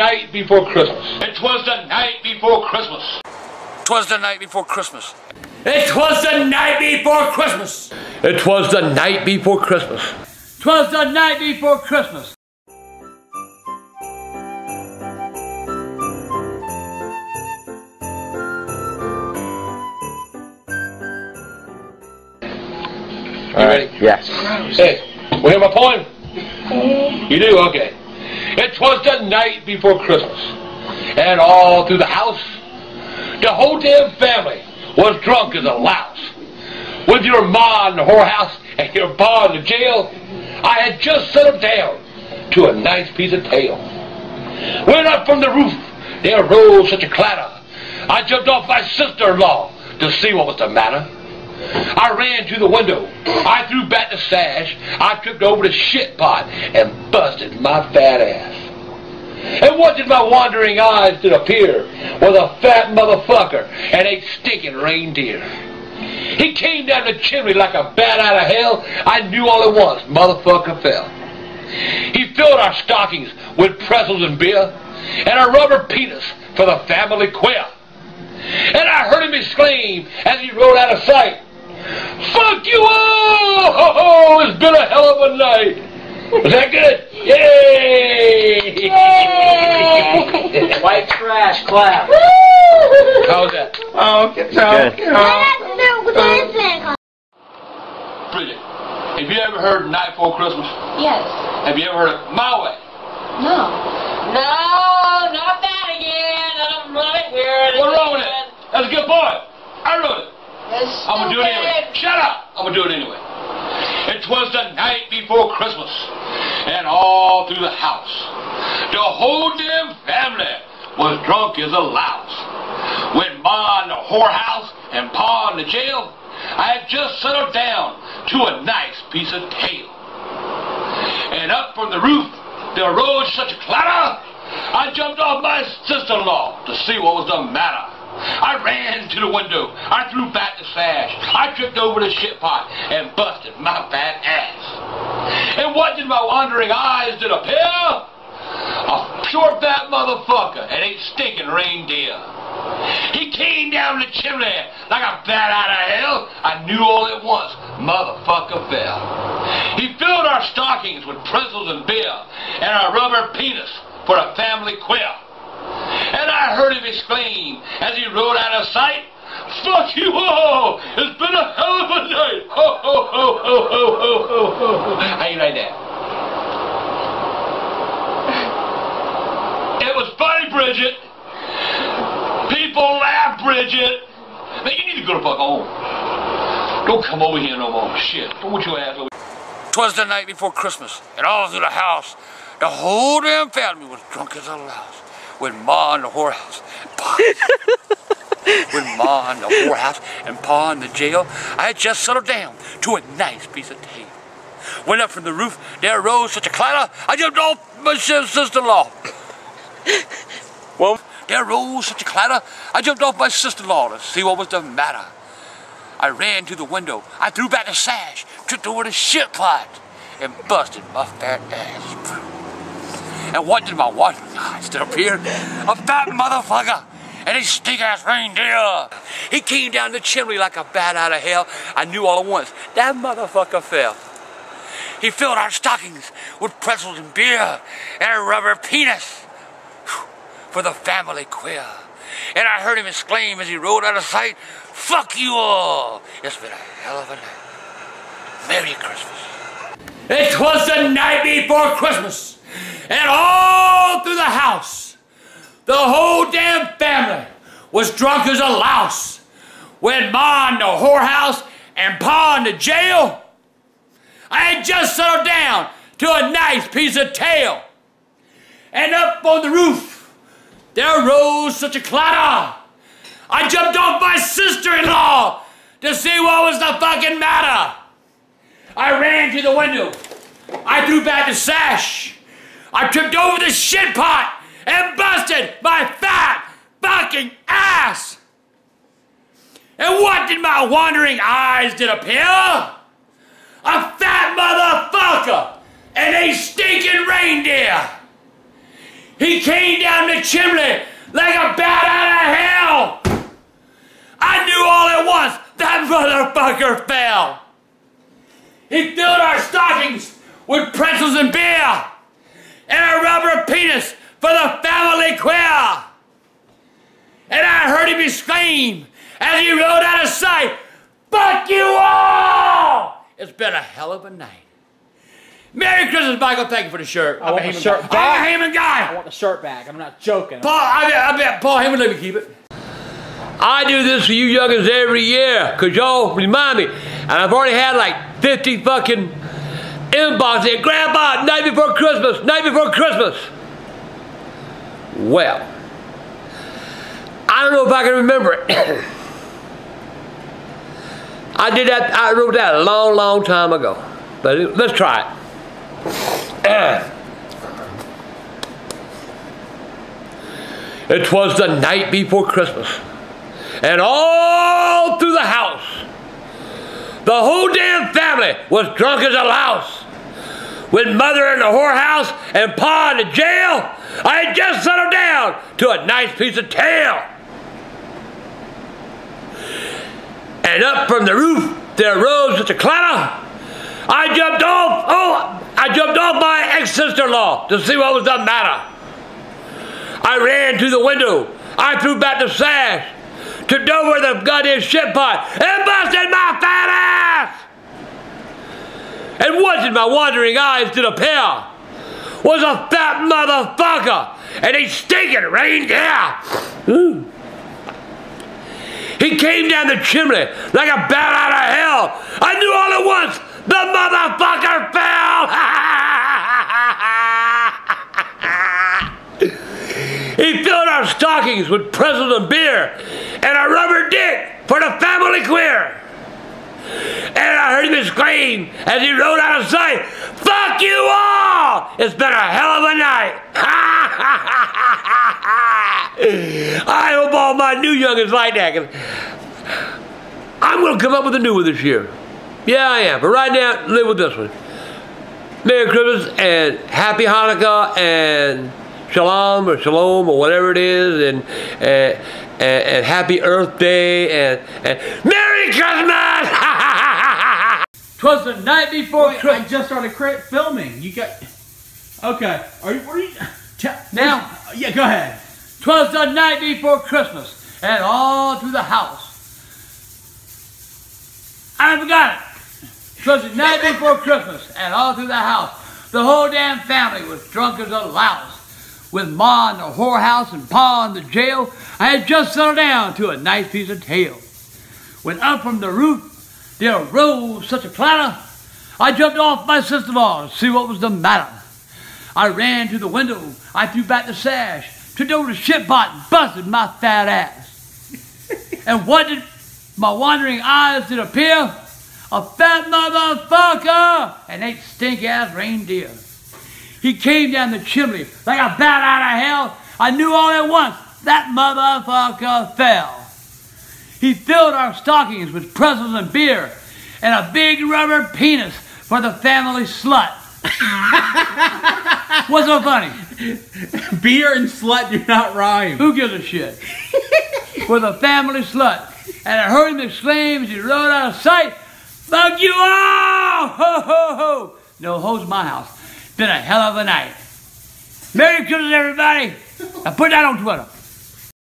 night before Christmas. It was the night before Christmas. 'Twas the night before Christmas. It was the night before Christmas. It was the night before Christmas. 'Twas the night before Christmas. You ready? Yes. Hey, will you hear my poem? You do? Okay. It was the night before Christmas, and all through the house, the whole damn family was drunk as a louse. With your ma in the whorehouse and your pa in the jail, I had just settled down to a nice piece of tail. When up from the roof, there rose such a clatter, I jumped off my sister-in-law to see what was the matter. I ran to the window, I threw back the sash, I tripped over the shit pot and busted my fat ass. And what did my wandering eyes did appear was a fat motherfucker and a stinking reindeer. He came down the chimney like a bat out of hell. I knew all at once, motherfucker fell. He filled our stockings with pretzels and beer and a rubber penis for the family queer. And I heard him exclaim as he rode out of sight, "Fuck you all! Ho ho! It's been a hell of a night." Was that good? Yay! Yay! White trash, clap. How was that? Oh, good job. Bridget, have you ever heard Night Before Christmas? Yes. Have you ever heard of My Way? No. No, not that again. I don't want to hear it. What's wrong with it? That's a good point. I wrote it. That's I'm gonna do it anyway. Shut up! I'm gonna do it anyway. It was the night before Christmas, and all through the house, the whole damn family was drunk as a louse. When Ma in the whorehouse and Pa in the jail, I had just settled down to a nice piece of tail. And up from the roof, there rose such a clatter, I jumped off my sister-in-law to see what was the matter. I ran to the window, I threw back the sash, I tripped over the shit pot and busted my fat ass. And what did my wandering eyes did appear? A short fat motherfucker and a stinking reindeer. He came down the chimney like a bat out of hell. I knew all at once, motherfucker fell. He filled our stockings with pretzels and beer and a rubber penis for a family queer. And I heard him exclaim as he rode out of sight, "Fuck you all! It's been a hell of a night! Ho ho ho ho ho ho ho ho!" How you like that? It was funny, Bridget. People laugh, Bridget. Man, you need to go to fuck home. Don't come over here no more. Shit. Don't want your ass over here. 'Twas the night before Christmas, and all through the house, the whole damn family was drunk as a louse. When Ma in the whorehouse, when Ma in the whorehouse and Pa in the jail, I had just settled down to a nice piece of tail. Went up from the roof, there rose such a clatter, I jumped off my sister-in-law. Well, there rose such a clatter, I jumped off my sister-in-law to see what was the matter. I ran to the window, I threw back the sash, tripped over the shit pot, and busted my fat ass. And what did my wandering eyes did appear? A fat motherfucker and a stink-ass reindeer. He came down the chimney like a bat out of hell. I knew all at once, that motherfucker fell. He filled our stockings with pretzels and beer and a rubber penis for the family queer. And I heard him exclaim as he rode out of sight, "Fuck you all! It's been a hell of a night. Merry Christmas." It was the night before Christmas, and all through the house, the whole damn family was drunk as a louse. When Ma in the whorehouse and Pa in the jail, I had just settled down to a nice piece of tail. And up on the roof, there rose such a clatter, I jumped off my sister-in-law to see what was the fucking matter. I ran to the window, I threw back the sash, I tripped over the shit pot and busted my fat fucking ass. And what did my wandering eyes did appear? A fat motherfucker and a stinking reindeer. He came down the chimney like a bat out of hell. I knew all at once that motherfucker fell. He filled our stockings with pretzels and beer and a rubber penis for the family queer. And I heard him exclaim as he rode out of sight, "Fuck you all!" It's been a hell of a night. Merry Christmas, Michael. Thank you for the shirt. I want the shirt back. I'm a Heyman guy. I want the shirt back. I'm not joking. Paul, I bet Paul Heyman let me keep it. I do this for you youngins every year, because y'all remind me. And I've already had like 50 fucking inboxes. Grandpa, night before Christmas, night before Christmas. Well, I don't know if I can remember it. I did that, I wrote that a long, long time ago. But let's try it. It was the night before Christmas, and all through the house, the whole damn family was drunk as a louse. With mother in the whorehouse and pa in the jail, I had just settled down to a nice piece of tail. And up from the roof there rose such a clatter, I jumped off my ex-sister-in-law to see what was the matter. I ran to the window, I threw back the sash, tripped over the goddamn shit pot, and busted my fat ass! And what in my wandering eyes did appear was a fat motherfucker and a stinking reindeer. Ooh. He came down the chimney like a bat out of hell. I knew all at once the motherfucker fell. He filled our stockings with pretzels and beer and a rubber dick for the family queer. And I heard him exclaim as he rode out of sight, "Fuck you all! It's been a hell of a night." I hope all my new youngins like that. I'm going to come up with a new one this year. Yeah, I am. But right now, live with this one. Merry Christmas and Happy Hanukkah and Shalom or Shalom or whatever it is, and Happy Earth Day and Merry Christmas! 'Twas the night before Christmas. I just started filming. You got... Okay. Are you... Now... Yeah, go ahead. 'Twas the night before Christmas, and all through the house. I forgot it. 'Twas the night before Christmas, and all through the house, the whole damn family was drunk as a louse. With ma in the whorehouse and pa in the jail, I had just settled down to a nice piece of tail. When up from the roof there arose such a clatter, I jumped off my sister-in-law to see what was the matter. I ran to the window, I threw back the sash, tripped over the shit pot and busted my fat ass. And what did my wandering eyes did appear? A fat motherfucker and 8 stink-ass reindeer. He came down the chimney like a bat out of hell. I knew all at once that motherfucker fell. He filled our stockings with pretzels and beer and a big rubber penis for the family slut. What's so funny? Beer and slut do not rhyme. Who gives a shit? For the family slut. And I heard him exclaim as he rode out of sight, "Fuck you all! Ho, ho, ho!" No hoes in my house. Been a hell of a night. Merry Christmas, everybody. Now put that on Twitter.